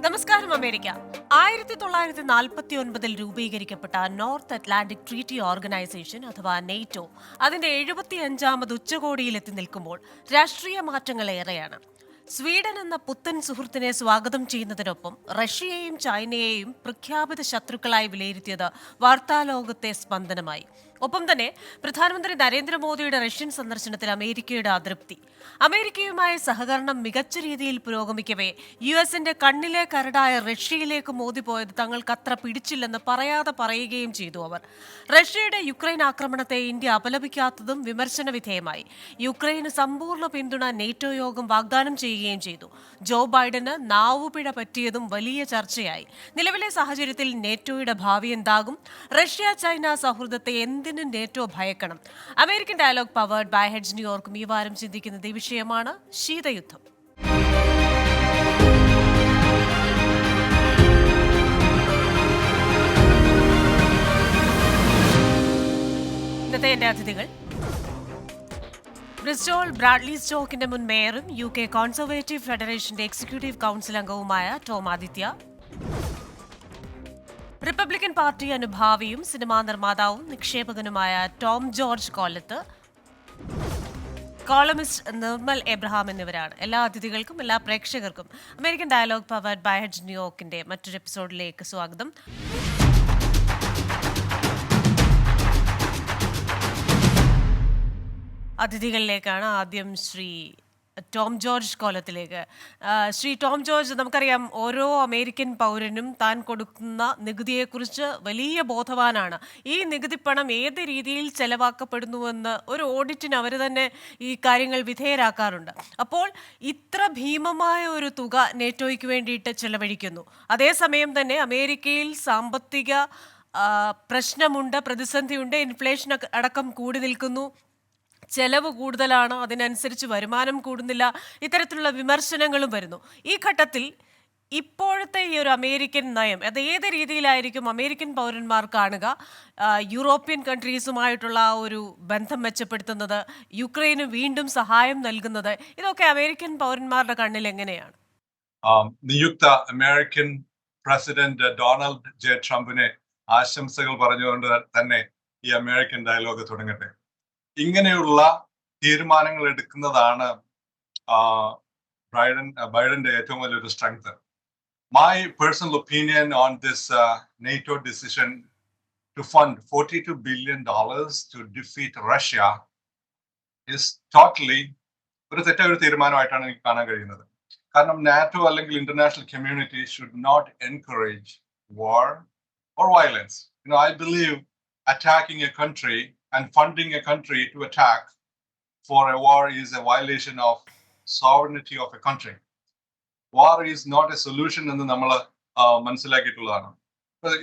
നമസ്കാരം. അമേരിക്ക 1949 രൂപീകരിക്കപ്പെട്ട North Atlantic Treaty Organisation അഥവാ നെയ്റ്റോ അതിന്റെ 75ാമത് ഉച്ചകോടിയിലെത്തി നിൽക്കുമ്പോൾ രാഷ്ട്രീയ മാറ്റങ്ങൾ ഏറെയാണ്. സ്വീഡൻ എന്ന പുത്തൻ സുഹൃത്തിനെ സ്വാഗതം ചെയ്യുന്നതിനൊപ്പം റഷ്യയെയും ചൈനയെയും പ്രഖ്യാപിത ശത്രുക്കളായി വിലയിരുത്തിയത് വാർത്താലോകത്തെ സ്പന്ദനമായി. ഒപ്പം തന്നെ പ്രധാനമന്ത്രി നരേന്ദ്രമോദിയുടെ റഷ്യൻ സന്ദർശനത്തിൽ അമേരിക്കയുടെ അതൃപ്തി. അമേരിക്കയുമായ സഹകരണം മികച്ച രീതിയിൽ പുരോഗമിക്കവേ യുഎസിന്റെ കണ്ണിലെ കരടായ റഷ്യയിലേക്ക് മോദി പോയത് തങ്ങൾക്ക് അത്ര പിടിച്ചില്ലെന്ന് പറയാതെ പറയുകയും ചെയ്തു അവർ. റഷ്യയുടെ യുക്രൈൻ ആക്രമണത്തെ ഇന്ത്യ അപലപിക്കാത്തതും വിമർശന വിധേയമായി. യുക്രൈന് സമ്പൂർണ്ണ പിന്തുണ നേറ്റോ യോഗം വാഗ്ദാനം ചെയ്യുകയും ചെയ്തു. ജോ ബൈഡന് നാവുപിഴ പറ്റിയതും വലിയ ചർച്ചയായി. നിലവിലെ സാഹചര്യത്തിൽ നേറ്റോയുടെ ഭാവി എന്താകും? റഷ്യ ചൈന സൗഹൃദത്തെ എന്തിന് നേറ്റോ ഭയക്കണം? American dialogue powered by heads ന്യൂയോർക്കും ഈ വാരം ചിന്തിക്കുന്നത് ഈ വിഷയമാണ്: ശീതയുദ്ധം. ഇന്നത്തെ എന്റെ അതിഥികൾ: ബ്രിസ്റ്റോൾ ബ്രാഡ്ലി സ്റ്റോക്കിന്റെ മുൻ മേയറും UK കോൺസർവേറ്റീവ് ഫെഡറേഷന്റെ എക്സിക്യൂട്ടീവ് കൗൺസിൽ അംഗവുമായ ടോം ആദിത്യ, റിപ്പബ്ലിക്കൻ പാർട്ടി അനുഭാവിയും സിനിമാ നിർമ്മാതാവും നിക്ഷേപകനുമായ Tom George Kollath, columnist Nirmal Abraham എന്നിവരാണ്. എല്ലാ അതിഥികൾക്കും എല്ലാ പ്രേക്ഷകർക്കും American dialogue powered by heads ന്യൂയോർക്കിന്റെ മറ്റൊരു എപ്പിസോഡിലേക്ക് സ്വാഗതം. അതിഥികളിലേക്കാണ് ആദ്യം ശ്രീ ടോം ജോർജ് കൊല്ലത്തിലേക്ക്. ശ്രീ ടോം ജോർജ്, നമുക്കറിയാം ഓരോ അമേരിക്കൻ പൗരനും താൻ കൊടുക്കുന്ന നികുതിയെക്കുറിച്ച് വലിയ ബോധവാനാണ്. ഈ നികുതി പണം ഏത് രീതിയിൽ ചെലവാക്കപ്പെടുന്നുവെന്ന് ഒരു ഓഡിറ്റിന് അവർ തന്നെ ഈ കാര്യങ്ങൾ വിധേയരാക്കാറുണ്ട്. അപ്പോൾ ഇത്ര ഭീമമായ ഒരു തുക നേറ്റോയ്ക്ക് വേണ്ടിയിട്ട് ചെലവഴിക്കുന്നു. അതേസമയം തന്നെ അമേരിക്കയിൽ സാമ്പത്തിക പ്രശ്നമുണ്ട്, പ്രതിസന്ധിയുണ്ട്, ഇൻഫ്ലേഷൻ അടക്കം കൂടി നിൽക്കുന്നു, ചെലവ് കൂടുതലാണ്, അതിനനുസരിച്ച് വരുമാനം കൂടുന്നില്ല, ഇത്തരത്തിലുള്ള വിമർശനങ്ങളും വരുന്നു. ഈ ഘട്ടത്തിൽ ഇപ്പോഴത്തെ ഈ ഒരു അമേരിക്കൻ നയം അത് ഏത് രീതിയിലായിരിക്കും അമേരിക്കൻ പൗരന്മാർ കാണുക? യൂറോപ്യൻ കൺട്രീസുമായിട്ടുള്ള ആ ഒരു ബന്ധം മെച്ചപ്പെടുത്തുന്നത്, യുക്രൈന് വീണ്ടും സഹായം നൽകുന്നത്, ഇതൊക്കെ അമേരിക്കൻ പൗരന്മാരുടെ കണ്ണിൽ എങ്ങനെയാണ്? നിയുക്ത അമേരിക്കൻ പ്രസിഡന്റ് ഡൊണാൾഡ് ജെ ട്രംപിനെ ആശംസകൾ പറഞ്ഞുകൊണ്ട് തന്നെ ഈ അമേരിക്കൻ ഡയലോഗ് തുടങ്ങട്ടെ. ഇങ്ങനെയുള്ള തീരുമാനങ്ങൾ എടുക്കുന്നതാണ് ബൈഡന്റെ ഏറ്റവും വലിയൊരു strength. My personal opinion on this NATO decision to fund $42 billion to defeat Russia is totally ഒരു തെറ്റായ ഒരു തീരുമാനമായിട്ടാണ് എനിക്ക് കാണാൻ കഴിയുന്നത്. കാരണം നാറ്റോ അല്ലെങ്കിൽ international community should not encourage war or violence. I believe attacking a country and funding a country to attack for a war is a violation of sovereignty of a country. War is not a solution എന്ന് നമ്മൾ മനസ്സിലാക്കിയിട്ടുള്ളതാണ്.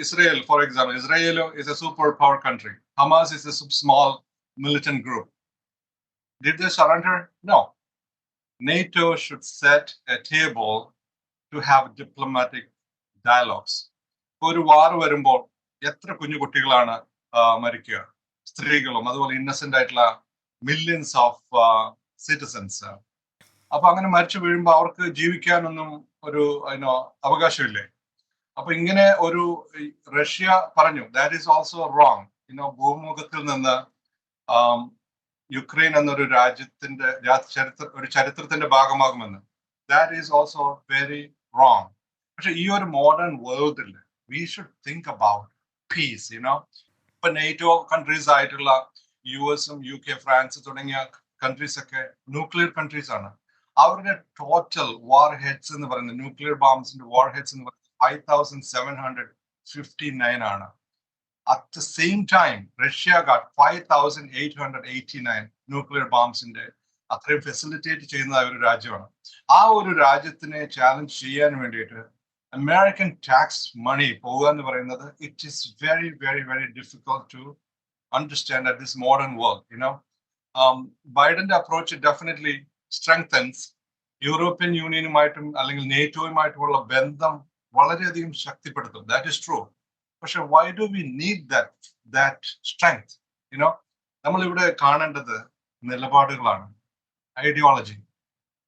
Israel, for example, Israel is a superpower country. Hamas is a small militant group. Did they surrender? No. NATO should set a table to have diplomatic dialogues. ഒരു വാർ വരുമ്പോൾ എത്ര കുഞ്ഞു കുട്ടികളാണ് മരിക്കുക, സ്ത്രീകളും അതുപോലെ ഇന്നസെന്റ് ആയിട്ടുള്ള മില്യൺസ് ഓഫ് സിറ്റിസൺസ്. അപ്പൊ അങ്ങനെ മരിച്ചു വീഴുമ്പോൾ അവർക്ക് ജീവിക്കാനൊന്നും ഒരു അവകാശമില്ലേ? അപ്പൊ ഇങ്ങനെ ഒരു റഷ്യ പറഞ്ഞു ദാറ്റ് ഈസ് ഓൾസോ റോങ്. ഭൂമുഖത്തിൽ നിന്ന് യുക്രൈൻ എന്നൊരു രാജ്യത്തിന്റെ ഒരു ചരിത്രത്തിന്റെ ഭാഗമാകുമെന്ന്. That is also very wrong. പക്ഷെ ഈ ഒരു മോഡേൺ വേൾഡിൽ we should think about peace. ഇപ്പൊ നേറ്റോ കൺട്രീസ് ആയിട്ടുള്ള US-ഉം UK, ഫ്രാൻസ് തുടങ്ങിയ കൺട്രീസ് ഒക്കെ ന്യൂക്ലിയർ കൺട്രീസ് ആണ്. അവരുടെ ടോട്ടൽ വാർ ഹെഡ്സ് എന്ന് പറയുന്നത്, ന്യൂക്ലിയർ ബോംബ്സിന്റെ വാർ ഹെഡ്സ് എന്ന് പറയുന്നത് 5759 ആണ്. At the same time, Russia got 5889 nuclear ബോംബ്സിന്റെ അത്രയും ഫെസിലിറ്റേറ്റ് ചെയ്യുന്ന ഒരു രാജ്യമാണ്. ആ ഒരു രാജ്യത്തിനെ ചാലഞ്ച് ചെയ്യാൻ വേണ്ടിയിട്ട് അമേരിക്കൻ ടാക്സ് മണി പോകുക എന്ന് പറയുന്നത് it is very very very difficult to understand at this modern world. ബൈഡന്റെ അപ്രോച്ച് ഡെഫിനറ്റ്ലി സ്ട്രെങ്തൻസ് യൂറോപ്യൻ യൂണിയനുമായിട്ടും അല്ലെങ്കിൽ നേറ്റോയുമായിട്ടുമുള്ള ബന്ധം വളരെയധികം ശക്തിപ്പെടുത്തും. That is true. പക്ഷെ why do we need that strength? നമ്മൾ ഇവിടെ കാണേണ്ടത് നിലപാടുകളാണ്, ideology.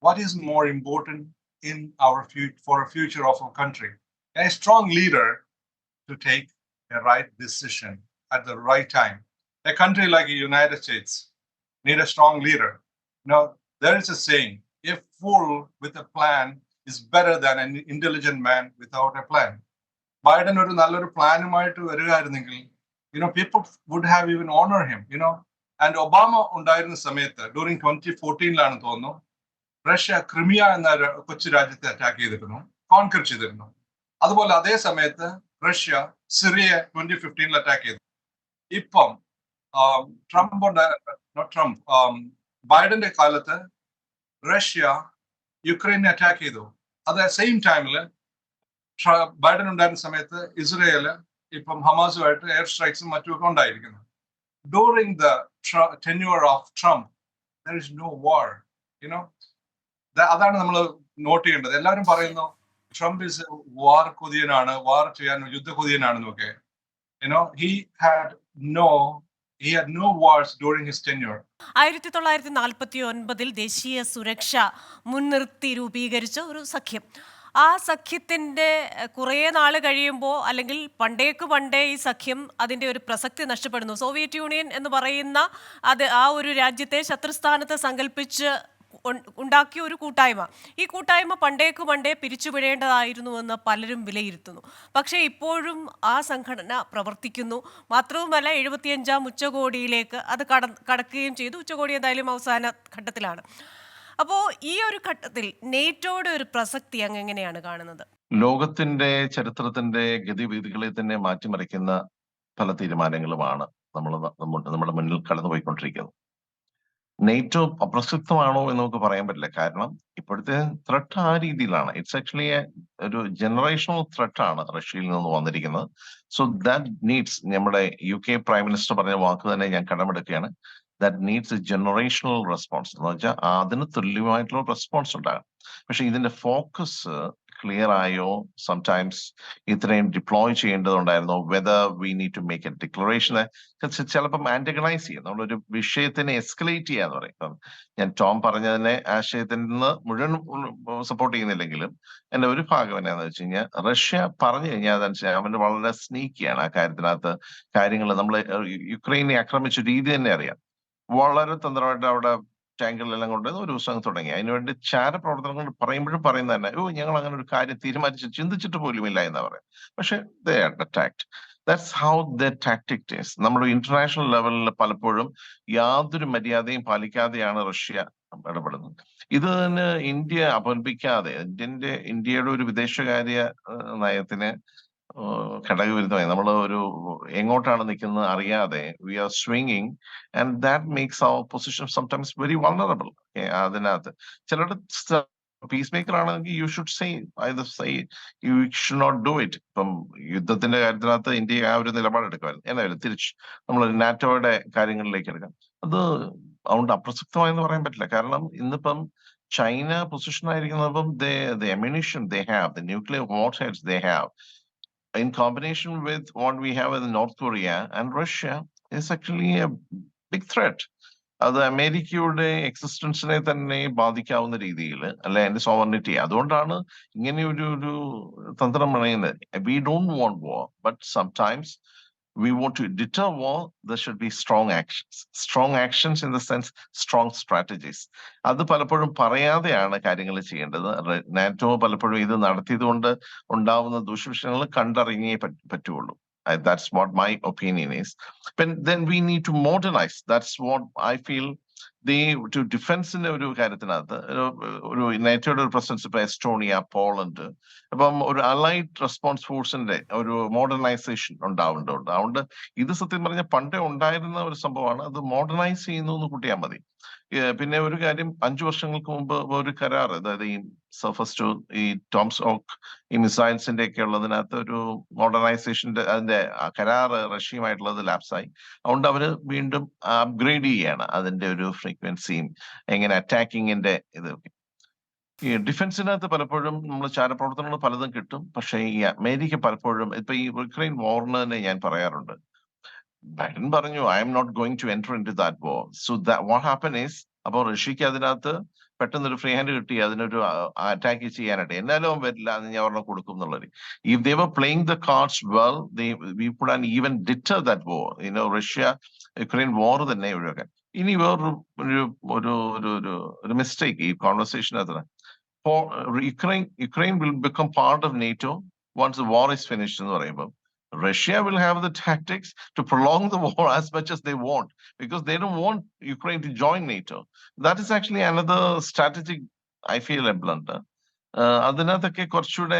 What is more important in our for a future of our country. A strong leader to take a right decision at the right time. A country like the United States need a strong leader. Now, there is a saying, a fool with a plan is better than an intelligent man without a plan. Biden ഒരു നല്ലൊരു പ്ലാനുമായിട്ട് വരികയായിരുന്നെങ്കിൽ people would have even honour him and Obama ഉണ്ടായിരുന്ന സമയത്ത് during 2014 തോന്നുന്നു Russia Crimea എന്ന കൊച്ചു രാജ്യത്തെ അറ്റാക്ക് ചെയ്തിരുന്നു, കോൺകർ ചെയ്തിരുന്നു. അതുപോലെ അതേ സമയത്ത് റഷ്യ സിറിയ 2015 അറ്റാക്ക് ചെയ്തു. ഇപ്പം ബൈഡന്റെ കാലത്ത് റഷ്യ യുക്രൈനെ അറ്റാക്ക് ചെയ്തു. അത് സെയിം ടൈമില് ബൈഡൻ ഉണ്ടായിരുന്ന സമയത്ത് ഇസ്രയേല് ഇപ്പം ഹമാസുമായിട്ട് എയർ സ്ട്രൈക്സും മറ്റുമൊക്കെ ഉണ്ടായിരിക്കുന്നു. During the tenure of Trump there is no war. അതാണ് നമ്മൾ നോട്ട് ചെയ്യേണ്ടത്. എല്ലാവരും പറയുന്നു ട്രംപ് ഇസ് വാർ കൊതിയനാണ്, വാർ ചെയ്യാൻ യുദ്ധ കൊതിയനാണെന്നൊക്കെ. he had no wars during his tenure. 1949 ദേശീയ സുരക്ഷ മുൻനിർത്തി രൂപീകരിച്ച ഒരു സഖ്യം. ആ സഖ്യത്തിൻ്റെ കുറേ നാൾ കഴിയുമ്പോൾ, അല്ലെങ്കിൽ പണ്ടേ ഈ സഖ്യം അതിൻ്റെ ഒരു പ്രസക്തി നഷ്ടപ്പെടുന്നു. സോവിയറ്റ് യൂണിയൻ എന്ന് പറയുന്ന ആ ഒരു രാജ്യത്തെ ശത്രുസ്ഥാനത്ത് സങ്കല്പിച്ച് ഉണ്ടാക്കിയ ഒരു കൂട്ടായ്മ. ഈ കൂട്ടായ്മ പണ്ടേ പിരിച്ചുവിടേണ്ടതായിരുന്നുവെന്ന് പലരും വിലയിരുത്തുന്നു. പക്ഷേ ഇപ്പോഴും ആ സംഘടന പ്രവർത്തിക്കുന്നു. മാത്രവുമല്ല 75-ാം ഉച്ചകോടിയിലേക്ക് അത് കടക്കുകയും ചെയ്തു. ഉച്ചകോടി എന്തായാലും അവസാന ഘട്ടത്തിലാണ്. അപ്പോൾ ഈ ഒരു ഘട്ടത്തിൽ നെയ്റ്റോയുടെ ഒരു പ്രസക്തി അങ്ങ് എങ്ങനെയാണ് കാണുന്നത്? ലോകത്തിന്റെ ചരിത്രത്തിന്റെ ഗതിവിധികളെ തന്നെ മാറ്റിമറിക്കുന്ന പല തീരുമാനങ്ങളുമാണ് നമ്മുടെ മുന്നിൽ കടന്നുപോയിക്കൊണ്ടിരിക്കുന്നത്. നെയ്റ്റോ അപ്രസക്തമാണോ എന്ന് നമുക്ക് പറയാൻ പറ്റില്ല. കാരണം ഇപ്പോഴത്തെ ത്രെട്ട് ആ രീതിയിലാണ്. ഇറ്റ്സ് ആക്ച്വലി ഒരു ജനറേഷണൽ ത്രെട്ട് ആണ് റഷ്യയിൽ നിന്ന് വന്നിരിക്കുന്നത്. സോ ദാറ്റ് നീഡ്സ്, നമ്മുടെ UK പ്രൈം മിനിസ്റ്റർ പറഞ്ഞ വാക്ക് തന്നെ ഞാൻ കടമെടുക്കുകയാണ്, that needs a generational response. എന്ന് വെച്ചാൽ അതിന് തുല്യമായിട്ടുള്ള റെസ്പോൺസ് ഉണ്ടാകും. പക്ഷെ ഇതിന്റെ ഫോക്കസ് ക്ലിയർ ആയോ? സംടൈംസ് ഇത്രയും ഡിപ്ലോയ് ചെയ്യേണ്ടതുണ്ടായിരുന്നോ? Whether we need to make a declaration. ചിലപ്പം ആന്റഗണൈസ് ചെയ്യും, നമ്മളൊരു വിഷയത്തിനെ എസ്കലേറ്റ് ചെയ്യാന്ന് പറയും. ഇപ്പം ഞാൻ ടോം പറഞ്ഞതിനെ ആശയത്തിൽ നിന്ന് മുഴുവൻ സപ്പോർട്ട് ചെയ്യുന്നില്ലെങ്കിലും എന്റെ ഒരു ഭാഗം എന്നാന്ന് വെച്ച് കഴിഞ്ഞാൽ, റഷ്യ പറഞ്ഞു കഴിഞ്ഞാൽ അതനുസരിച്ച് അവന് വളരെ സ്നീക്കിയാണ് ആ കാര്യത്തിനകത്ത്. കാര്യങ്ങൾ നമ്മൾ യുക്രൈനെ ആക്രമിച്ച രീതി തന്നെ അറിയാം. വളരെ തന്ത്രമായിട്ട് അവിടെ ടാങ്കുകളെല്ലാം കൊണ്ട് ഒരു ദിവസം തുടങ്ങി. അതിനുവേണ്ടി ചാരപ്രവർത്തനങ്ങൾ പറയുമ്പോഴും പറയുന്നത് തന്നെ, ഞങ്ങൾ അങ്ങനെ ഒരു കാര്യം തീരുമാനിച്ച് ചിന്തിച്ചിട്ട് പോലുമില്ല എന്നാ പറയാം. പക്ഷെ they are attacked. That's how the tactic is. നമ്മുടെ ഇന്റർനാഷണൽ ലെവലിൽ പലപ്പോഴും യാതൊരു മര്യാദയും പാലിക്കാതെയാണ് റഷ്യ ഇടപെടുന്നത്. ഇതിന് ഇന്ത്യ അപലപിക്കാതെ, ഇന്ത്യയുടെ ഒരു വിദേശകാര്യ നയത്തിന് ഘടകവിരുദ്ധമായി നമ്മൾ ഒരു എങ്ങോട്ടാണ് നിൽക്കുന്നത് അറിയാതെ we are swinging, and that makes our position sometimes very vulnerable. അതിനകത്ത് ചിലരുടെ പീസ് മേക്കർ ആണെങ്കിൽ you should say you should not do it. ഇപ്പം യുദ്ധത്തിന്റെ കാര്യത്തിനകത്ത് ഇന്ത്യ ആ ഒരു നിലപാടെടുക്കുമായിരുന്നു. എന്നാലും തിരിച്ച് നമ്മൾ നാറ്റോയുടെ കാര്യങ്ങളിലേക്ക് എടുക്കാം. അത് അതുകൊണ്ട് അപ്രസക്തമായെന്ന് പറയാൻ പറ്റില്ല. കാരണം ഇന്നിപ്പം ചൈന പൊസിഷൻ ആയിരിക്കുന്നപ്പം the ammunition they have, the nuclear warheads they have, in combination with what we have in North Korea and Russia, is actually a big threat. അത് അമേരിക്കയുടെ എക്സിസ്റ്റൻസിനെ തന്നെ ബാധിക്കാവുന്ന രീതിയിൽ, അല്ലെ അതിന്റെ സോവറിനിറ്റി. അതുകൊണ്ടാണ് ഇങ്ങനെ ഒരു തന്ത്രം പറയുന്നത്. We don't want war, but sometimes we want to deter war. There should be strong actions in the sense strong strategies. അത് പലപ്പോഴും പറയാതെയാണ് കാര്യങ്ങൾ ചെയ്യേണ്ടത്. നാറ്റോ പലപ്പോഴും ഇത് നടത്തിയത് കൊണ്ട് ഉണ്ടാവുന്ന ദൂഷ്യവിഷയങ്ങൾ കണ്ടറിഞ്ഞേ പറ്റുള്ളൂ. That's what my opinion is. But then we need to modernize. That's what I feel. To ഡിഫൻസിന്റെ ഒരു കാര്യത്തിനകത്ത് ഒരു നാറ്റോയുടെ ഒരു പ്രസൻസ് ഇപ്പൊ എസ്റ്റോണിയ, പോളണ്ട്, അപ്പം ഒരു അലൈഡ് റെസ്പോൺസ് ഫോഴ്സിന്റെ ഒരു മോഡേണൈസേഷൻ ഉണ്ടാവുന്നുണ്ട്. അതുകൊണ്ട് ഇത് സത്യം പറഞ്ഞ പണ്ടേ ഉണ്ടായിരുന്ന ഒരു സംഭവമാണ്. അത് മോഡേണൈസ് ചെയ്യുന്നു എന്ന് കൂട്ടിയാൽ മതി. പിന്നെ ഒരു കാര്യം, 5 വർഷങ്ങൾക്ക് മുമ്പ് ഒരു കരാർ, അതായത് ഈ സർഫസ് ടു ഈ ടോംസ് ഓക്ക് ഈ മിസൈൽസിന്റെ ഒക്കെ ഉള്ളതിനകത്ത് ഒരു മോഡേണൈസേഷന്റെ അതിന്റെ കരാർ റഷ്യയുമായിട്ടുള്ളത് ലാപ്സായി. അതുകൊണ്ട് അവര് വീണ്ടും അപ്ഗ്രേഡ് ചെയ്യാണ് അതിന്റെ ഒരു ഫ്രീക്വൻസിയും എങ്ങനെ അറ്റാക്കിങ്ങിന്റെ ഇതൊക്കെ. ഈ ഡിഫൻസിനകത്ത് പലപ്പോഴും നമ്മൾ ചാരപ്രവർത്തനങ്ങൾ പലതും കിട്ടും. പക്ഷെ ഈ അമേരിക്ക പലപ്പോഴും ഇപ്പൊ ഈ യുക്രൈൻ വാറിന് തന്നെ ഞാൻ പറയാറുണ്ട്, ബൈഡൻ പറഞ്ഞു I am not going to enter into that war. So what happen is, അപ്പോൾ റഷ്യക്ക് അതിനകത്ത് പെട്ടെന്നൊരു ഫ്രീ ഹാൻഡ് കിട്ടി അതിനൊരു അറ്റാക്ക് ചെയ്യാനായിട്ട് എന്നാലും അവൻ വരില്ല എന്ന് ഞാൻ ഒരെണ്ണം കൊടുക്കും എന്നുള്ളത്. If they were playing the cards well we could and even deter that war. Russia Ukraine war തന്നെ ഒഴിവാക്കാൻ. ഇനി വേറൊരു ഒരു ഒരു ഒരു ഒരു ഒരു മിസ്റ്റേക്ക് ഈ കോൺവെർസേഷനകത്ത്, for Ukraine will become part of NATO once the war is finished എന്ന് പറയുമ്പോൾ Russia will have the tactics to prolong the war as much as they want because they don't want Ukraine to join NATO. That is actually another strategic, I feel, a blunder. അതിനകത്തൊക്കെ കുറച്ചുകൂടെ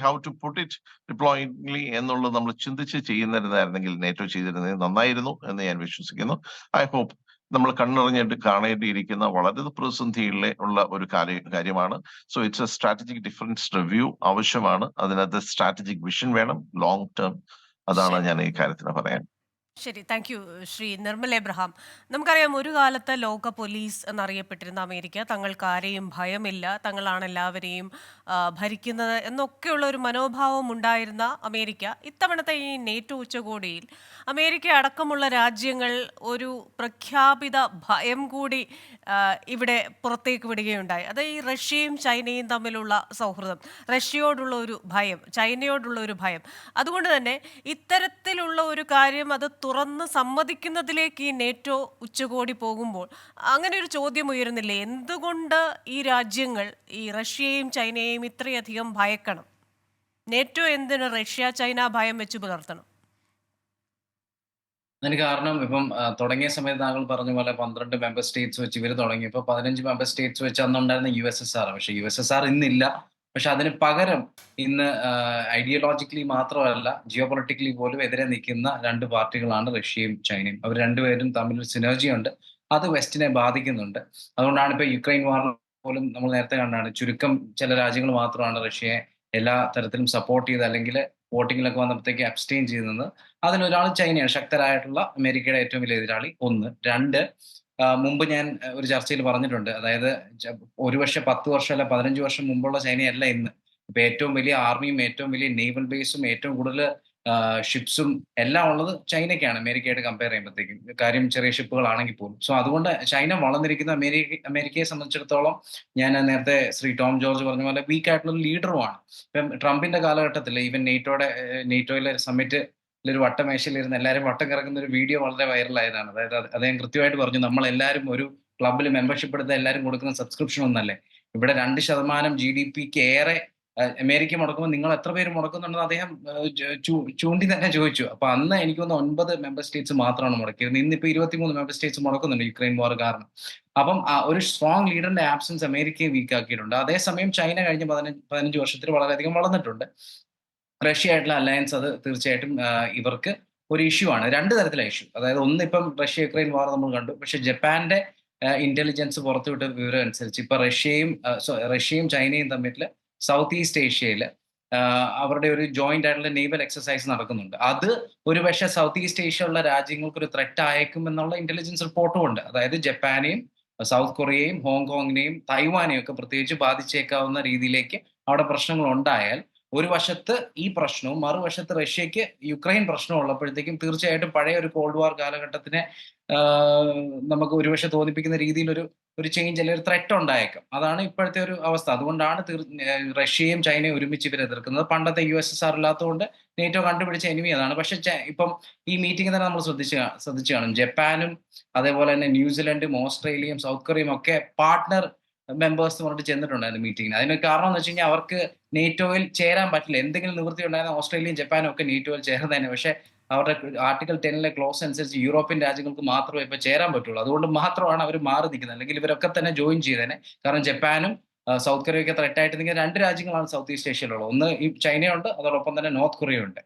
how to put it ഡിപ്ലോയിഡ്ലി എന്നുള്ളത് നമ്മൾ ചിന്തിച്ച് ചെയ്യുന്നിരുന്നായിരുന്നെങ്കിൽ NATO ചെയ്തിരുന്നത് നന്നായിരുന്നു എന്ന് ഞാൻ വിശ്വസിക്കുന്നു. ഐ ഹോപ്പ് നമ്മൾ കണ്ണറിഞ്ഞിട്ട് കാണേണ്ടിയിരിക്കുന്ന വളരെ പ്രതിസന്ധിയിലെ ഉള്ള ഒരു കാര്യമാണ്. So it's A strategic difference review ആവശ്യമാണ്. അതിനകത്ത് സ്ട്രാറ്റജിക് വിഷൻ വേണം, ലോങ് ടേം. അതാണ് ഞാൻ ഈ കാര്യത്തിന് പറയാൻ. ശരി, thank you Shri Nirmal Abraham. നമുക്കറിയാം, ഒരു കാലത്ത് ലോക പോലീസ് എന്നറിയപ്പെട്ടിരുന്ന അമേരിക്ക തങ്ങൾക്ക് ആരെയും ഭയമില്ല, തങ്ങളാണ് എല്ലാവരെയും ഭരിക്കുന്നത് എന്നൊക്കെയുള്ള ഒരു മനോഭാവം ഉണ്ടായിരുന്ന അമേരിക്ക ഇത്തവണത്തെ ഈ നേറ്റോ ഉച്ചകോടിയിൽ അമേരിക്ക അടക്കമുള്ള രാജ്യങ്ങൾ ഒരു പ്രഖ്യാപിത ഭയം കൂടി ഇവിടെ പുറത്തേക്ക് വിടുകയുണ്ടായി. അത് ഈ റഷ്യയും ചൈനയും തമ്മിലുള്ള സൗഹൃദം, റഷ്യയോടുള്ള ഒരു ഭയം, ചൈനയോടുള്ള ഒരു ഭയം. അതുകൊണ്ട് തന്നെ ഇത്തരത്തിലുള്ള ഒരു കാര്യം അത് തുറന്ന് സമ്മതിക്കുന്നതിലേക്ക് ഈ നേറ്റോ ഉച്ചകോടി പോകുമ്പോൾ അങ്ങനെ ഒരു ചോദ്യം ഉയരുന്നില്ലേ, എന്തുകൊണ്ട് ഈ രാജ്യങ്ങൾ ഈ റഷ്യയെയും ചൈനയെയും ഇത്രയധികം ഭയക്കണം? നേറ്റോ എന്തിന് റഷ്യ ചൈന ഭയം വെച്ച് പുലർത്തണം? അതിന് കാരണം ഇപ്പം തുടങ്ങിയ സമയത്ത് താങ്കൾ പറഞ്ഞ പോലെ 12 മെമ്പർ സ്റ്റേറ്റ്സ് വെച്ച് ഇവർ തുടങ്ങിയപ്പോൾ 15 മെമ്പർ സ്റ്റേറ്റ്സ് വെച്ച് അന്നുണ്ടായിരുന്ന USSR. പക്ഷെ USSR ഇന്നില്ല. പക്ഷെ അതിന് പകരം ഇന്ന് ഐഡിയോളജിക്കലി മാത്രമല്ല ജിയോ പൊളിറ്റിക്കലി പോലും എതിരെ നിൽക്കുന്ന 2 പാർട്ടികളാണ് റഷ്യയും ചൈനയും. അവർ രണ്ടുപേരും തമ്മിലൊരു സിനർജി ഉണ്ട്. അത് വെസ്റ്റിനെ ബാധിക്കുന്നുണ്ട്. അതുകൊണ്ടാണ് ഇപ്പോൾ യുക്രൈൻ വാർ പോലും നമ്മൾ നേരത്തെ കണ്ടാണ് ചുരുക്കം ചില രാജ്യങ്ങൾ മാത്രമാണ് റഷ്യയെ എല്ലാ തരത്തിലും സപ്പോർട്ട് ചെയ്ത് അല്ലെങ്കിൽ വോട്ടിങ്ങിലൊക്കെ വന്നപ്പോഴത്തേക്ക് അബ്സ്റ്റെയിൻ ചെയ്തത്. അതിലൊരാൾ ചൈനയാണ്, ശക്തരായിട്ടുള്ള അമേരിക്കയുടെ ഏറ്റവും വലിയ എതിരാളി. 1. 2, മുമ്പ് ഞാൻ ഒരു ചർച്ചയിൽ പറഞ്ഞിട്ടുണ്ട്, അതായത് ഒരുപക്ഷെ 10 വർഷം അല്ല 15 വർഷം മുമ്പുള്ള ചൈനയല്ല ഇന്ന്. ഇപ്പൊ ഏറ്റവും വലിയ ആർമിയും ഏറ്റവും വലിയ നേവൽ ബേസും ഏറ്റവും കൂടുതൽ ഷിപ്സും എല്ലാം ഉള്ളത് ചൈനയ്ക്കാണ് അമേരിക്കയായിട്ട് കമ്പയർ ചെയ്യുമ്പോഴത്തേക്കും. കാര്യം ചെറിയ ഷിപ്പുകളാണെങ്കിൽ പോലും. സോ അതുകൊണ്ട് ചൈന വളർന്നിരിക്കുന്ന അമേരിക്കയെ സംബന്ധിച്ചിടത്തോളം ഞാൻ നേരത്തെ ശ്രീ ടോം ജോർജ് പറഞ്ഞ പോലെ വീക്ക് ആയിട്ടുള്ള ലീഡറുമാണ്. ഇപ്പം ട്രംപിന്റെ കാലഘട്ടത്തിൽ ഈവൻ നെയ്റ്റോയിലെ സമ്മിറ്റ് ഒരു വട്ടമേശയിലിരുന്ന് എല്ലാവരും വട്ടം കിറക്കുന്ന ഒരു വീഡിയോ വളരെ വൈറലായതാണ്. അതായത് അദ്ദേഹം കൃത്യമായിട്ട് പറഞ്ഞു, നമ്മളെല്ലാവരും ഒരു ക്ലബിൽ മെമ്പർഷിപ്പ് എടുത്ത് എല്ലാവരും കൊടുക്കുന്ന സബ്സ്ക്രിപ്ഷൻ ഒന്നല്ലേ. ഇവിടെ 2% GDPക്ക് ഏറെ അമേരിക്ക മുടക്കുമ്പോൾ നിങ്ങൾ എത്ര പേര് മുടക്കുന്നുണ്ടെന്ന് അദ്ദേഹം ചൂണ്ടി തന്നെ ചോദിച്ചു. അപ്പൊ അന്ന് എനിക്ക് തോന്നുന്നു 9 മെമ്പർ സ്റ്റേറ്റ്സ് മാത്രമാണ് മുടക്കിയിരുന്നത്. ഇന്നിപ്പോ 23 മെമ്പർ സ്റ്റേറ്റ്സ് മുടക്കുന്നുണ്ട് യുക്രൈൻ വാർ കാരണം. അപ്പം ഒരു സ്ട്രോങ് ലീഡറിന്റെ ആബ്സൻസ് അമേരിക്കയെ വീക്ക് ആക്കിയിട്ടുണ്ട്. അതേസമയം ചൈന കഴിഞ്ഞ 15 വർഷത്തിൽ വളരെയധികം വളർന്നിട്ടുണ്ട്. റഷ്യ ആയിട്ടുള്ള അലയൻസ് അത് തീർച്ചയായിട്ടും ഇവർക്ക് ഒരു ഇഷ്യൂ ആണ്. 2 തരത്തിലുള്ള ഇഷ്യൂ. അതായത് ഒന്ന്, ഇപ്പം റഷ്യ യുക്രൈൻ വാർ നമ്മൾ കണ്ടു. പക്ഷെ ജപ്പാന്റെ ഇന്റലിജൻസ് പുറത്തുവിട്ട വിവരം അനുസരിച്ച് ഇപ്പൊ റഷ്യയും ചൈനയും തമ്മിൽ സൗത്ത് ഈസ്റ്റ് ഏഷ്യയിൽ അവരുടെ ഒരു ജോയിന്റ് ആയിട്ടുള്ള നേവൽ എക്സസൈസ് നടക്കുന്നുണ്ട്. അത് ഒരുപക്ഷെ സൗത്ത് ഈസ്റ്റ് ഏഷ്യ ഉള്ള രാജ്യങ്ങൾക്ക് ഒരു ത്രെറ്റ് ആയേക്കും എന്നുള്ള ഇന്റലിജൻസ് റിപ്പോർട്ടും ഉണ്ട്. അതായത് ജപ്പാനെയും സൗത്ത് കൊറിയയെയും ഹോങ്കോങ്ങിനെയും തൈവാനെയും ഒക്കെ പ്രത്യേകിച്ച് ബാധിച്ചേക്കാവുന്ന രീതിയിലേക്ക് അവിടെ പ്രശ്നങ്ങൾ ഉണ്ടായാൽ ഒരു വശത്ത് ഈ പ്രശ്നവും മറുവശത്ത് റഷ്യക്ക് യുക്രൈൻ പ്രശ്നവും ഉള്ളപ്പോഴത്തേക്കും തീർച്ചയായിട്ടും പഴയ ഒരു കോൾഡ് വാർ കാലഘട്ടത്തിനെ നമുക്ക് ഒരുപക്ഷെ തോന്നിപ്പിക്കുന്ന രീതിയിൽ ഒരു ചേഞ്ച് അല്ലെങ്കിൽ ഒരു ത്രെറ്റ് ഉണ്ടായേക്കാം. അതാണ് ഇപ്പോഴത്തെ ഒരു അവസ്ഥ. അതുകൊണ്ടാണ് റഷ്യയും ചൈനയും ഒരുമിച്ച് ഇവരെ എതിർക്കുന്നത്. പണ്ടത്തെ USSR ഇല്ലാത്തതുകൊണ്ട് നേറ്റോ കണ്ടുപിടിച്ച എനിമി അതാണ്. പക്ഷെ ഇപ്പം ഈ മീറ്റിംഗ് തന്നെ നമ്മൾ ശ്രദ്ധിച്ചു കാണും. ജപ്പാനും അതേപോലെ തന്നെ ന്യൂസിലൻഡും ഓസ്ട്രേലിയയും സൗത്ത് കൊറിയയും ഒക്കെ പാർട്ട്ണർ മെമ്പേഴ്സ് പറഞ്ഞിട്ട് ചെന്നിട്ടുണ്ടായിരുന്നു മീറ്റിംഗിന്. അതിന് കാരണം എന്ന് വെച്ച് കഴിഞ്ഞാൽ അവർക്ക് നേറ്റോയിൽ ചേരാൻ പറ്റില്ല. എന്തെങ്കിലും നിവൃത്തി ഉണ്ടായിരുന്ന ഓസ്ട്രേലിയയും ജപ്പാനും ഒക്കെ നേറ്റോയിൽ ചേർന്നതന്നെ. പക്ഷെ അവരുടെ ആർട്ടിക്കിൾ 10 ക്ലോസ് അനുസരിച്ച് യൂറോപ്യൻ രാജ്യങ്ങൾക്ക് മാത്രമേ ഇപ്പൊ ചേരാൻ പറ്റുള്ളൂ. അതുകൊണ്ട് മാത്രമാണ് അവർ മാറി നിൽക്കുന്നത്. അല്ലെങ്കിൽ ഇവരൊക്കെ തന്നെ ജോയിൻ ചെയ്തേനെ. കാരണം ജപ്പാനും സൗത്ത് കൊറിയയൊക്കെ ത്രെറ്റ് ആയിട്ട് നിൽക്കുന്ന 2 രാജ്യങ്ങളാണ് സൗത്ത് ഈസ്റ്റ് ഏഷ്യയിലുള്ളത്. ഒന്ന് ഈ ചൈനയുണ്ട്, അതോടൊപ്പം തന്നെ നോർത്ത് കൊറിയ ഉണ്ട്.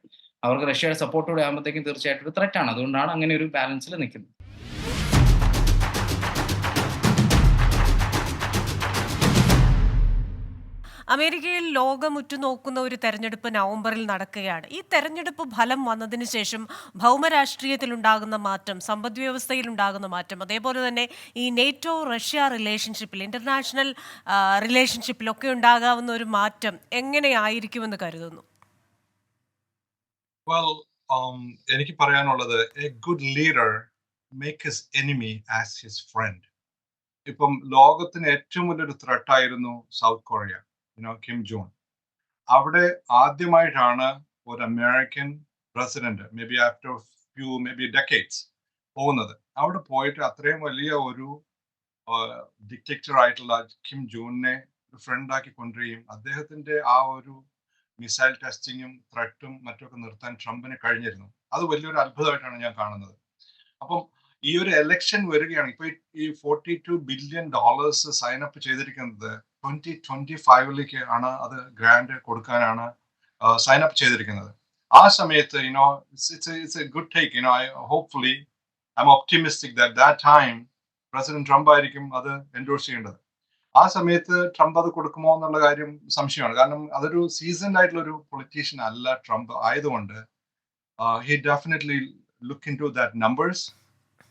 അവർക്ക് റഷ്യയുടെ സപ്പോർട്ടോടെ ആകുമ്പോഴത്തേക്കും തീർച്ചയായിട്ടും ഒരു ത്രെറ്റ് ആണ്. അതുകൊണ്ടാണ് അങ്ങനെ ഒരു ബാലൻസിൽ നിൽക്കുന്നത്. അമേരിക്കയിൽ ലോകം ഉറ്റുനോക്കുന്ന ഒരു തെരഞ്ഞെടുപ്പ് നവംബറിൽ നടക്കുകയാണ്. ഈ തെരഞ്ഞെടുപ്പ് ഫലം വന്നതിന് ശേഷം ഭൗമരാഷ്ട്രീയത്തിലുണ്ടാകുന്ന മാറ്റം, സമ്പദ് വ്യവസ്ഥയിലുണ്ടാകുന്ന മാറ്റം, അതേപോലെ തന്നെ ഈ നേറ്റോ റഷ്യ റിലേഷൻഷിപ്പിൽ, ഇന്റർനാഷണൽ റിലേഷൻഷിപ്പിലൊക്കെ ഉണ്ടാകാവുന്ന ഒരു മാറ്റം എങ്ങനെയായിരിക്കുമെന്ന് കരുതുന്നു? എനിക്ക് പറയാനുള്ളത്, A good leader make his enemy as his friend. ഇപ്പം ലോകത്തിന് ഏറ്റവും വലിയൊരു ത്രെട്ട് ആയിരുന്നു സൗത്ത് കൊറിയ, കിം ജോൺ. അവിടെ ആദ്യമായിട്ടാണ് ഒരു American president, may be after few may be decades, പോകുന്നത്. അവിടെ പോയിട്ട് അത്രയും വലിയ ഒരു ഡിക്റ്റേറ്റർ ആയിട്ടുള്ള കിം ജോണിനെ ഫ്രണ്ട് ആക്കി കൊണ്ടുവരികയും അദ്ദേഹത്തിന്റെ ആ ഒരു മിസൈൽ ടെസ്റ്റിങ്ങും ത്രെട്ടും മറ്റൊക്കെ നിർത്താൻ ട്രംപിന് കഴിഞ്ഞിരുന്നു. അത് വലിയൊരു അത്ഭുതമായിട്ടാണ് ഞാൻ കാണുന്നത്. അപ്പം ഈ ഒരു എലക്ഷൻ വരികയാണ്. ഇപ്പൊ ഈ $42 ബില്യൺ സൈൻ അപ്പ് ചെയ്തിരിക്കുന്നത് 2025 ആണ് അത് ഗ്രാന്റ് കൊടുക്കാനാണ് സൈൻ അപ്പ് ചെയ്തിരിക്കുന്നത്. ആ സമയത്ത് it's A good take. Hopefully I M optimistic that time president Trump ആയിരിക്കും അത് എൻഡോഴ്സ് ചെയ്യേണ്ടത്. ആ സമയത്ത് ട്രംപ് അത് കൊടുക്കുമോ എന്നുള്ള കാര്യം സംശയമാണ്. കാരണം അതൊരു സീസൺഡ് ആയിട്ടുള്ള ഒരു പൊളിറ്റീഷ്യൻ അല്ല ട്രംപ് ആയതുകൊണ്ട് he definitely look into that numbers.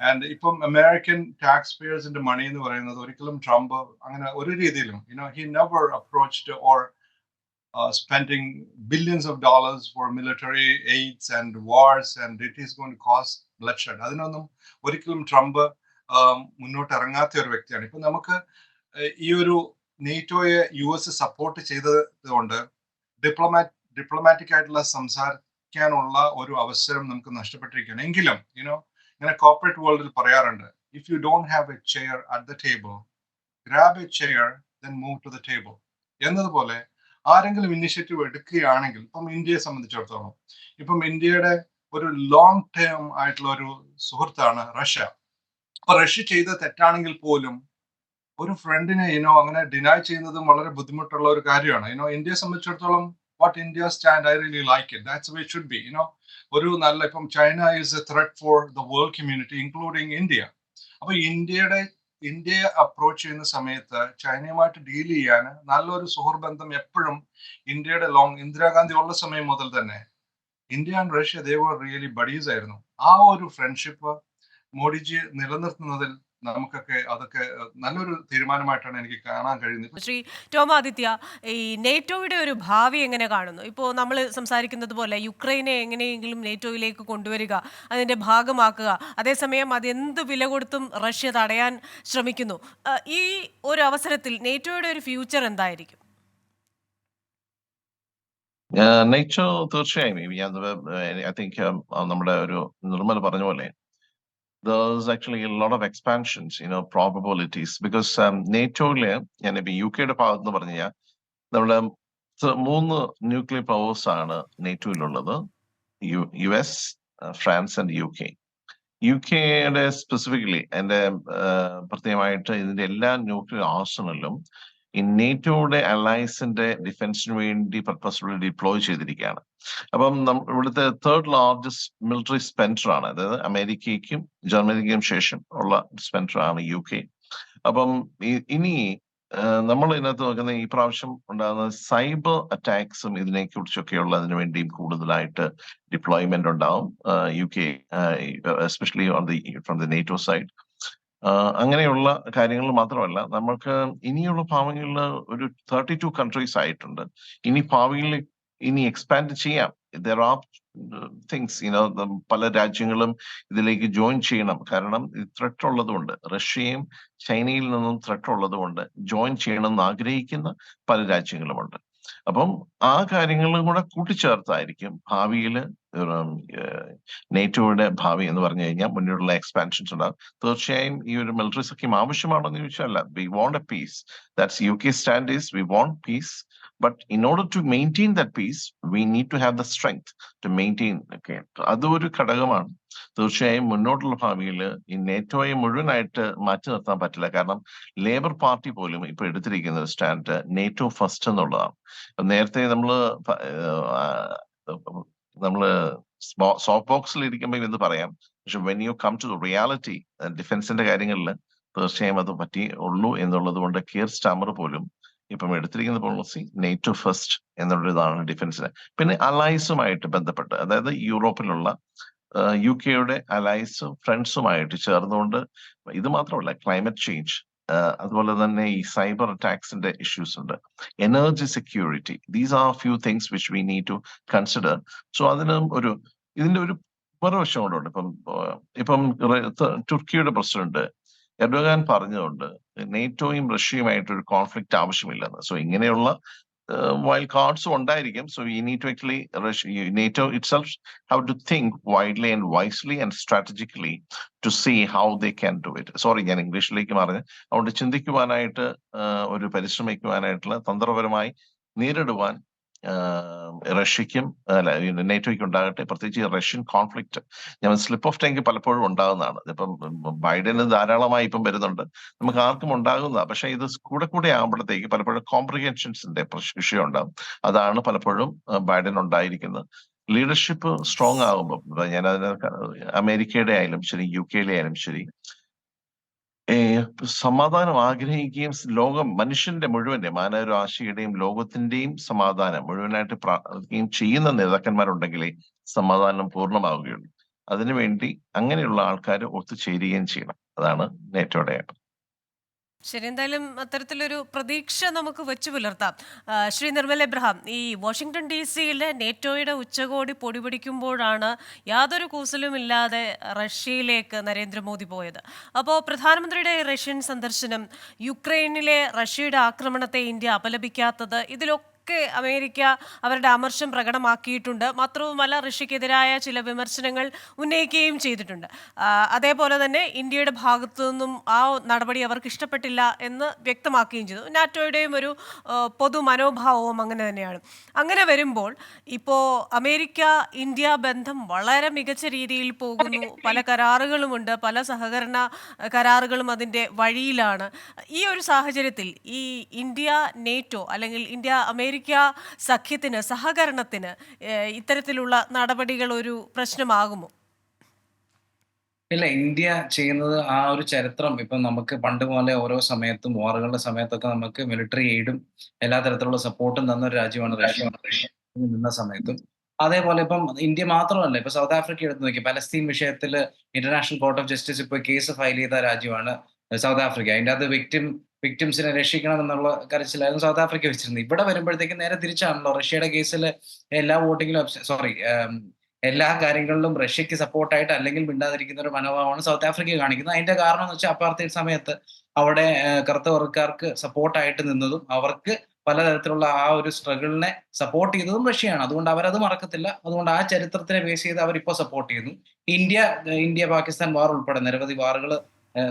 And ഇപ്പം അമേരിക്കൻ ടാക്സ് പേയേഴ്സിന്റെ മണി എന്ന് പറയുന്നത് ഒരിക്കലും ട്രംപ് അങ്ങനെ ഒരു രീതിയിലും he never approached or spending billions of dollars for military aids and wars, and it is going to cause bloodshed. അതിനൊന്നും ഒരിക്കലും ട്രംപ് മുന്നോട്ട് ഇറങ്ങാത്ത ഒരു വ്യക്തിയാണ്. ഇപ്പൊ നമുക്ക് ഈ ഒരു നെയ്റ്റോയെ US സപ്പോർട്ട് ചെയ്തത് കൊണ്ട് ഡിപ്ലോമാറ്റിക് ആയിട്ടുള്ള സംസാരിക്കാനുള്ള ഒരു അവസരം നമുക്ക് നഷ്ടപ്പെട്ടിരിക്കുകയാണ്. എങ്കിലും ഇങ്ങനെ കോർപ്പറേറ്റ് വേൾഡിൽ പറയാറുണ്ട്, if you don't have a chair at the table, grab a chair then move to the table എന്നതുപോലെ ആരെങ്കിലും ഇനിഷ്യേറ്റീവ് എടുക്കുകയാണെങ്കിൽ, ഇപ്പം ഇന്ത്യയെ സംബന്ധിച്ചിടത്തോളം, ഇപ്പം ഇന്ത്യയുടെ ഒരു ലോങ് ടേം ആയിട്ടുള്ള ഒരു സുഹൃത്താണ് റഷ്യ. അപ്പൊ റഷ്യ ചെയ്ത തെറ്റാണെങ്കിൽ പോലും ഒരു ഫ്രണ്ടിനെ അങ്ങനെ ഡിനൈ ചെയ്യുന്നതും വളരെ ബുദ്ധിമുട്ടുള്ള ഒരു കാര്യമാണ്. ഇന്ത്യയെ സംബന്ധിച്ചിടത്തോളം what India stand, I really like it. That's way it should be. ഒരു നല്ല, ഇപ്പം China is A threat for the world community including India. അപ്പൊ ഇന്ത്യയെ അപ്രോച്ച് ചെയ്യുന്ന സമയത്ത് ചൈനയുമായിട്ട് ഡീൽ ചെയ്യാൻ നല്ലൊരു സുഹൃബന്ധം എപ്പോഴും ഇന്ത്യയുടെ ഇന്ദിരാഗാന്ധി ഉള്ള സമയം മുതൽ തന്നെ India and Russia they were really buddies ആയിരുന്നു. ആ ഒരു ഫ്രണ്ട്ഷിപ്പ് മോഡിജി നിലനിർത്തുന്നതിൽ നമുക്കൊക്കെ അതൊക്കെ നല്ലൊരു തീരുമാനമായിട്ടാണ് എനിക്ക് കാണാൻ കഴിയുന്നത്. ശ്രീ ടോമാദിത്യ, ഈ നേറ്റോയുടെ ഒരു ഭാവി എങ്ങനെ കാണുന്നു? ഇപ്പോൾ നമ്മൾ സംസാരിക്കുന്നത് പോലെ യുക്രൈനെ എങ്ങനെയെങ്കിലും നേറ്റോയിലേക്ക് കൊണ്ടുവരിക, അതിൻ്റെ ഭാഗമാക്കുക, അതേസമയം അതെന്ത് വില കൊടുത്തും റഷ്യ തടയാൻ ശ്രമിക്കുന്നു. ഈ ഒരു അവസരത്തിൽ നേറ്റോയുടെ ഒരു ഫ്യൂച്ചർ എന്തായിരിക്കും? നേച്ചർ തീർച്ചയായും ഐ തിങ്ക് നമ്മുടെ ഒരു നിർമ്മൽ പറഞ്ഞ പോലെ there's actually a lot of expansions, probabilities, because നേറ്റോയില് ഞാനിപ്പോ UK ഭാഗത്ത് നിന്ന് പറഞ്ഞു കഴിഞ്ഞാൽ നമ്മുടെ 3 ന്യൂക്ലിയർ പവേഴ്സ് ആണ് നേറ്റോയിലുള്ളത്: US, France and UK specifically അതിന്റെ പ്രത്യേകമായിട്ട് ഇതിന്റെ എല്ലാ ന്യൂക്ലിയർ ആർസണലും ഈ നേറ്റോയുടെ അലയൻസിന്റെ ഡിഫൻസിന് വേണ്ടി പർപ്പസ്ഫുള്ളി ഡിപ്ലോയ് ചെയ്തിരിക്കുകയാണ്. അപ്പം ഇവിടുത്തെ 3rd ലാർജസ്റ്റ് മിലിറ്ററി സ്പെൻഡർ ആണ്. അതായത് അമേരിക്കയ്ക്കും ജർമ്മനിക്കും ശേഷം ഉള്ള സ്പെൻഡർ ആണ് UK. അപ്പം ഇനി നമ്മൾ ഇതിനകത്ത് നോക്കുന്ന ഈ പ്രാവശ്യം ഉണ്ടാകുന്ന സൈബർ അറ്റാക്സും ഇതിനെ കുറിച്ചൊക്കെയുള്ള അതിനു വേണ്ടിയും കൂടുതലായിട്ട് ഡിപ്ലോയ്മെന്റ് ഉണ്ടാവും UK, especially from the NATO side. അങ്ങനെയുള്ള കാര്യങ്ങൾ മാത്രമല്ല, നമ്മൾക്ക് ഇനിയുള്ള ഭാവികളിൽ ഒരു 32 കൺട്രീസ് ആയിട്ടുണ്ട്. ഭാവിയിൽ ഇനി എക്സ്പാൻഡ് ചെയ്യാം. ദർ ആർ തിങ്സ്, പല രാജ്യങ്ങളും ഇതിലേക്ക് ജോയിൻ ചെയ്യണം. കാരണം ത്രെറ്റ് ഉള്ളതുകൊണ്ട്, റഷ്യയും ചൈനയിൽ നിന്നും ത്രെറ്റ് ഉള്ളതുകൊണ്ട് ജോയിൻ ചെയ്യണമെന്ന് ആഗ്രഹിക്കുന്ന പല രാജ്യങ്ങളുമുണ്ട്. അപ്പം ആ കാര്യങ്ങളും കൂടെ കൂട്ടിച്ചേർത്തായിരിക്കും ഭാവിയിൽ നേറ്റോയുടെ ഭാവി എന്ന് പറഞ്ഞു കഴിഞ്ഞാൽ മുന്നിലുള്ള എക്സ്പാൻഷൻസ് ഉണ്ടാകും. തീർച്ചയായും ഈ ഒരു മിലിറ്ററി സഖ്യം ആവശ്യമാണെന്ന് ചോദിച്ചാൽ, we want a peace. That's UK stand is we want peace. But in order to maintain that peace, we need to have the strength to maintain. Okay, അതൊരു ഘടകമാണ്. തീർച്ചയായും മുന്നോട്ടുള്ള ഭാവിയിൽ ഈ നേറ്റോയെ മുഴുവനായിട്ട് മാറ്റി നിർത്താൻ പറ്റില്ല. കാരണം ലേബർ പാർട്ടി പോലും ഇപ്പൊ എടുത്തിരിക്കുന്ന ഒരു സ്റ്റാൻഡ് നേറ്റോ ഫസ്റ്റ് എന്നുള്ളതാണ്. നേരത്തെ നമ്മള് സോഫ്റ്റ് ബോക്സിൽ ഇരിക്കുമ്പോൾ ഇത് പറയാം, പക്ഷെ when you come to reality ഡിഫൻസിന്റെ കാര്യങ്ങളിൽ തീർച്ചയായും അത് പറ്റി ഉള്ളൂ എന്നുള്ളത് കൊണ്ട് കിയർ സ്റ്റാമർ പോലും ഇപ്പം എടുത്തിരിക്കുന്ന പോളിസി നേറ്റോ ഫസ്റ്റ് എന്നുള്ളതാണ് ഡിഫൻസിന്. പിന്നെ അലയൻസുമായിട്ട് ബന്ധപ്പെട്ട്, അതായത് യൂറോപ്പിലുള്ള UKയുടെ അലയൻസും ഫ്രണ്ട്സുമായിട്ട് ചേർന്നുകൊണ്ട്, ഇത് മാത്രമല്ല ക്ലൈമറ്റ് ചേഞ്ച്, അതുപോലെ തന്നെ ഈ സൈബർ അറ്റാക്സിന്റെ ഇഷ്യൂസ് ഉണ്ട്, energy security, these are few things which we need to consider. So ഇതിന്റെ ഒരു മറുവശം കൂടെ ഉണ്ട്. ഇപ്പം തുർക്കിയുടെ പ്രസിഡന്റ് എർഡോഗാൻ പറഞ്ഞതുകൊണ്ട് നേറ്റോയും റഷ്യയുമായിട്ട് ഒരു കോൺഫ്ലിക്റ്റ് ആവശ്യമില്ലെന്ന്. സോ ഇങ്ങനെയുള്ള വൈൽഡ് കാർഡ്സും ഉണ്ടായിരിക്കും. So you need to actually NATO itself have to think widely and wisely and strategically to see how they can do it. Sorry, ഞാൻ ഇംഗ്ലീഷിലേക്ക് മാറി. അതുകൊണ്ട് ചിന്തിക്കുവാനായിട്ട് ഒരു പരിശ്രമിക്കുവാനായിട്ടുള്ള തന്ത്രപരമായി നേരിടുവാൻ റഷ്യക്കും അല്ല നേറ്റോയ്ക്ക് ഉണ്ടാകട്ടെ. പ്രത്യേകിച്ച് റഷ്യൻ കോൺഫ്ലിക്റ്റ് ഞാൻ സ്ലിപ്പ് ഓഫ് ടങ്ക് പലപ്പോഴും ഉണ്ടാകുന്നതാണ്. ഇപ്പം ബൈഡന് ധാരാളമായി ഇപ്പം വരുന്നുണ്ട്, നമുക്ക് ആർക്കും ഉണ്ടാകുന്ന. പക്ഷെ ഇത് കൂടെ ആകുമ്പോഴത്തേക്ക് പലപ്പോഴും കോംപ്രിഹെൻഷൻസിന്റെ വിഷയം ഉണ്ടാകും. അതാണ് പലപ്പോഴും ബൈഡൻ ഉണ്ടായിരിക്കുന്നത്. ലീഡർഷിപ്പ് സ്ട്രോങ് ആകുമ്പോൾ ഞാൻ അതിന് അമേരിക്കയുടെ ആയാലും ശരി, UK ആയാലും ശരി, സമാധാനം ആഗ്രഹിക്കുകയും മനുഷ്യന്റെ മുഴുവന്റെ മാനവരാശിയുടെയും ലോകത്തിന്റെയും സമാധാനം മുഴുവനായിട്ട് പ്രാർത്ഥിക്കുകയും ചെയ്യുന്ന നേതാക്കന്മാരുണ്ടെങ്കിലേ സമാധാനം പൂർണ്ണമാവുകയുള്ളൂ. അതിനുവേണ്ടി അങ്ങനെയുള്ള ആൾക്കാർ ഒത്തുചേരുകയും ചെയ്യണം. അതാണ് നേറ്റോയുടെ ആയിട്ട്. ശരി, എന്തായാലും അത്തരത്തിലൊരു പ്രതീക്ഷ നമുക്ക് വെച്ചു പുലർത്താം. ശ്രീ നിർമ്മൽ എബ്രഹാം, ഈ വാഷിംഗ്ടൺ DC-യിലെ നേറ്റോയുടെ ഉച്ചകോടി പൊടിപിടിക്കുമ്പോഴാണ് യാതൊരു കൂസലുമില്ലാതെ റഷ്യയിലേക്ക് നരേന്ദ്രമോദി പോയത്. അപ്പോൾ പ്രധാനമന്ത്രിയുടെ റഷ്യൻ സന്ദർശനം, യുക്രൈനിലെ റഷ്യയുടെ ആക്രമണത്തെ ഇന്ത്യ അപലപിക്കാത്തത്, ഇതിലൊക്കെ അമേരിക്ക അവരുടെ അമർഷം പ്രകടമാക്കിയിട്ടുണ്ട്. മാത്രവുമല്ല, റഷ്യക്കെതിരായ ചില വിമർശനങ്ങൾ ഉന്നയിക്കുകയും ചെയ്തിട്ടുണ്ട്. അതേപോലെ തന്നെ ഇന്ത്യയുടെ ഭാഗത്തു നിന്നും ആ നടപടി അവർക്ക് ഇഷ്ടപ്പെട്ടില്ല എന്ന് വ്യക്തമാക്കുകയും ചെയ്തു. നാറ്റോയുടെയും ഒരു പൊതു മനോഭാവവും അങ്ങനെ തന്നെയാണ്. അങ്ങനെ വരുമ്പോൾ ഇപ്പോൾ അമേരിക്ക ഇന്ത്യ ബന്ധം വളരെ മികച്ച രീതിയിൽ പോകുന്നു. പല കരാറുകളുമുണ്ട്, പല സഹകരണ കരാറുകളും അതിൻ്റെ വഴിയിലാണ്. ഈ ഒരു സാഹചര്യത്തിൽ ഈ ഇന്ത്യ നേറ്റോ അല്ലെങ്കിൽ ഇന്ത്യ അമേരിക്ക സഖ്യത്തിന്, സഹകരണത്തിന് ഇത്തരത്തിലുള്ള നടപടികൾ ഒരു പ്രശ്നമാകുമോ? ഇല്ല, ഇന്ത്യ ചെയ്യുന്നത് ആ ഒരു ചരിത്രം ഇപ്പം നമുക്ക് പണ്ട് പോലെ ഓരോ സമയത്തും വാറുകളുടെ സമയത്തൊക്കെ നമുക്ക് മിലിറ്ററി എയ്ഡും എല്ലാ തരത്തിലുള്ള സപ്പോർട്ടും തന്ന ഒരു രാജ്യമാണ് റഷ്യ. നിന്ന സമയത്തും അതേപോലെ ഇപ്പം ഇന്ത്യ മാത്രമല്ല, ഇപ്പൊ സൗത്ത് ആഫ്രിക്ക എടുത്ത് നോക്കി, പലസ്തീൻ വിഷയത്തിൽ ഇന്റർനാഷണൽ കോർട്ട് ഓഫ് ജസ്റ്റിസ് ഇപ്പൊ കേസ് ഫയൽ ചെയ്ത രാജ്യമാണ് സൗത്ത് ആഫ്രിക്ക. അതിൻ്റെ അത് വിക്ടിംസിനെ രക്ഷിക്കണം എന്നുള്ള കരച്ചിലായിരുന്നു സൗത്ത് ആഫ്രിക്ക വെച്ചിരുന്നത്. ഇവിടെ വരുമ്പോഴത്തേക്കും നേരെ തിരിച്ചാണല്ലോ. റഷ്യയുടെ കേസിൽ എല്ലാ വോട്ടിങ്ങിലും എല്ലാ കാര്യങ്ങളിലും റഷ്യക്ക് സപ്പോർട്ടായിട്ട് അല്ലെങ്കിൽ മിണ്ടാതിരിക്കുന്ന ഒരു മനോഭാവമാണ് സൗത്ത് ആഫ്രിക്ക കാണിക്കുന്നത്. അതിന്റെ കാരണം എന്ന് വെച്ചാൽ അപ്പാർത്തൈഡ് സമയത്ത് അവിടെ കറുത്ത വർഗ്ഗക്കാർക്ക് സപ്പോർട്ടായിട്ട് നിന്നതും അവർക്ക് പലതരത്തിലുള്ള ആ ഒരു സ്ട്രഗിളിനെ സപ്പോർട്ട് ചെയ്തതും റഷ്യയാണ്. അതുകൊണ്ട് അവരത് മറക്കത്തില്ല. അതുകൊണ്ട് ആ ചരിത്രത്തിനെ ബേസ് ചെയ്ത് അവരിപ്പോൾ സപ്പോർട്ട് ചെയ്യുന്നു. ഇന്ത്യ പാകിസ്ഥാൻ വാർ ഉൾപ്പെടെ നിരവധി വാറുകൾ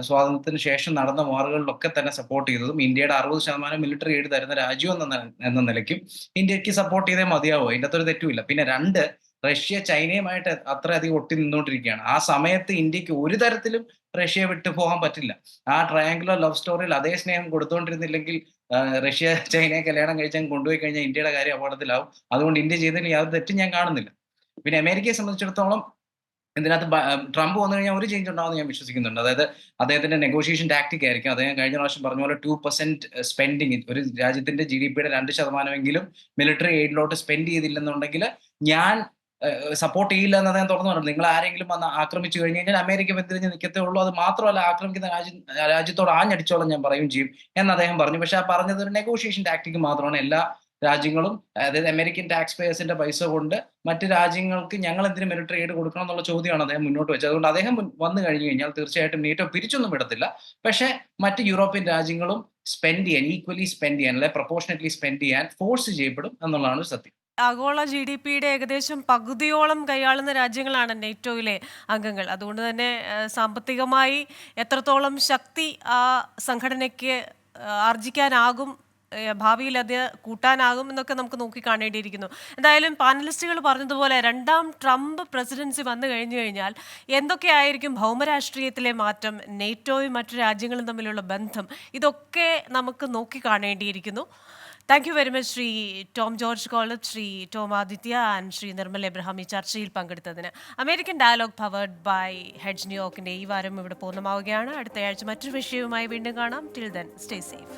സ്വാതന്ത്ര്യത്തിന് ശേഷം നടന്ന വാറുകളിലൊക്കെ തന്നെ സപ്പോർട്ട് ചെയ്തതും ഇന്ത്യയുടെ 60% മിലിറ്ററി എയ്ഡ് തരുന്ന രാജ്യം എന്ന നിലയ്ക്കും ഇന്ത്യക്ക് സപ്പോർട്ട് ചെയ്തേ മതിയാവും. അതിൻ്റെ അകത്തൊരു തെറ്റുമില്ല. പിന്നെ റഷ്യ ചൈനയുമായിട്ട് അത്രയധികം ഒട്ടി നിന്നുകൊണ്ടിരിക്കുകയാണ്. ആ സമയത്ത് ഇന്ത്യക്ക് ഒരു തരത്തിലും റഷ്യയെ വിട്ടു പോകാൻ പറ്റില്ല. ആ ട്രയാങ്കുലർ ലവ് സ്റ്റോറിയിൽ അതേ സ്നേഹം കൊടുത്തുകൊണ്ടിരുന്നില്ലെങ്കിൽ റഷ്യ ചൈനയെ കല്യാണം കഴിച്ചാൽ കൊണ്ടുപോയി കഴിഞ്ഞാൽ ഇന്ത്യയുടെ കാര്യം അപകടത്തിലാവും. അതുകൊണ്ട് ഇന്ത്യ ചെയ്തതിൽ യാതൊരു തെറ്റും ഞാൻ കാണുന്നില്ല. പിന്നെ അമേരിക്കയെ സംബന്ധിച്ചിടത്തോളം ഇതിനകത്ത് ട്രംപ് വന്നു കഴിഞ്ഞാൽ ഒരു ചേഞ്ച് ഉണ്ടാവുമെന്ന് ഞാൻ വിശ്വസിക്കുന്നുണ്ട്. അതായത് അദ്ദേഹത്തിന്റെ നെഗോഷിയേഷൻ ടാക്ടിക് ആയിരിക്കും. അദ്ദേഹം കഴിഞ്ഞ പ്രാവശ്യം പറഞ്ഞ പോലെ 2% സ്പെൻഡിങ്, ഒരു രാജ്യത്തിന്റെ GDP-യുടെ 2% മിലിറ്ററി എയ്ഡിലോട്ട് സ്പെൻഡ് ചെയ്തില്ലെന്നുണ്ടെങ്കിൽ ഞാൻ സപ്പോർട്ട് ചെയ്യില്ല എന്ന് അദ്ദേഹം തുറന്നു പറഞ്ഞു. നിങ്ങൾ ആരെങ്കിലും വന്ന് ആക്രമിച്ചു കഴിഞ്ഞു കഴിഞ്ഞാൽ അമേരിക്ക വ്യതിരിഞ്ഞ് നിൽക്കത്തേ ഉള്ളൂ. അത് മാത്രമല്ല, ആക്രമിക്കുന്ന രാജ്യത്തോട് ആഞ്ഞടിച്ചോളം ഞാൻ പറയും ചെയ്യും എന്ന് അദ്ദേഹം പറഞ്ഞു. പക്ഷെ ആ പറഞ്ഞത് ഒരു നെഗോഷിയേഷൻ ടാക്ടിക് മാത്രമാണ്. എല്ലാ രാജ്യങ്ങളും, അതായത് അമേരിക്കൻ ടാക്സ് പേയേഴ്സിന്റെ പൈസ കൊണ്ട് മറ്റ് രാജ്യങ്ങൾക്ക് ഞങ്ങൾ എന്തിനു മിലിറ്ററി എയ്ഡ് കൊടുക്കണം എന്നുള്ള ചോദ്യമാണ് അദ്ദേഹം മുന്നോട്ട് വെച്ചത്. അതുകൊണ്ട് അദ്ദേഹം വന്നു കഴിഞ്ഞു കഴിഞ്ഞാൽ തീർച്ചയായിട്ടും നേറ്റോ പിരിച്ചൊന്നും വിടത്തില്ല. പക്ഷെ മറ്റ് യൂറോപ്യൻ രാജ്യങ്ങളും ഈക്വലി സ്പെൻഡ് ചെയ്യാൻ, അല്ലെ പ്രൊപ്പോർഷനറ്റ്ലി സ്പെൻഡ് ചെയ്യാൻ ഫോഴ്സ് ചെയ്യപ്പെടും എന്നുള്ളതാണ് സത്യം. ആഗോള GDP-യുടെ ഏകദേശം പകുതിയോളം കൈയാളുന്ന രാജ്യങ്ങളാണ് നേറ്റോയിലെ അംഗങ്ങൾ. അതുകൊണ്ട് തന്നെ സാമ്പത്തികമായി എത്രത്തോളം ശക്തി ആ സംഘടനയ്ക്ക് ആർജിക്കാനാകും, ഭാവിയിൽ അത് കൂട്ടാനാകും എന്നൊക്കെ നമുക്ക് നോക്കി കാണേണ്ടിയിരിക്കുന്നു. എന്തായാലും പാനലിസ്റ്റുകൾ പറഞ്ഞതുപോലെ രണ്ടാം ട്രംപ് പ്രസിഡൻസി വന്നു കഴിഞ്ഞു കഴിഞ്ഞാൽ എന്തൊക്കെയായിരിക്കും ഭൗമരാഷ്ട്രീയത്തിലെ മാറ്റം, നേറ്റോയും മറ്റു രാജ്യങ്ങളും തമ്മിലുള്ള ബന്ധം, ഇതൊക്കെ നമുക്ക് നോക്കി കാണേണ്ടിയിരിക്കുന്നു. Thank you very much Shri Tom George Kollath, Shri Tom Aditya and Shri Nirmal Abraham ഈ ചർച്ചയിൽ പങ്കെടുത്തതിന്. American dialogue powered by hedge ന്യൂയോർക്കിന്റെ ഈ വാരം ഇവിടെ പൂർണ്ണമാവുകയാണ്. അടുത്തയാഴ്ച മറ്റൊരു വിഷയവുമായി വീണ്ടും കാണാം. Till then stay safe.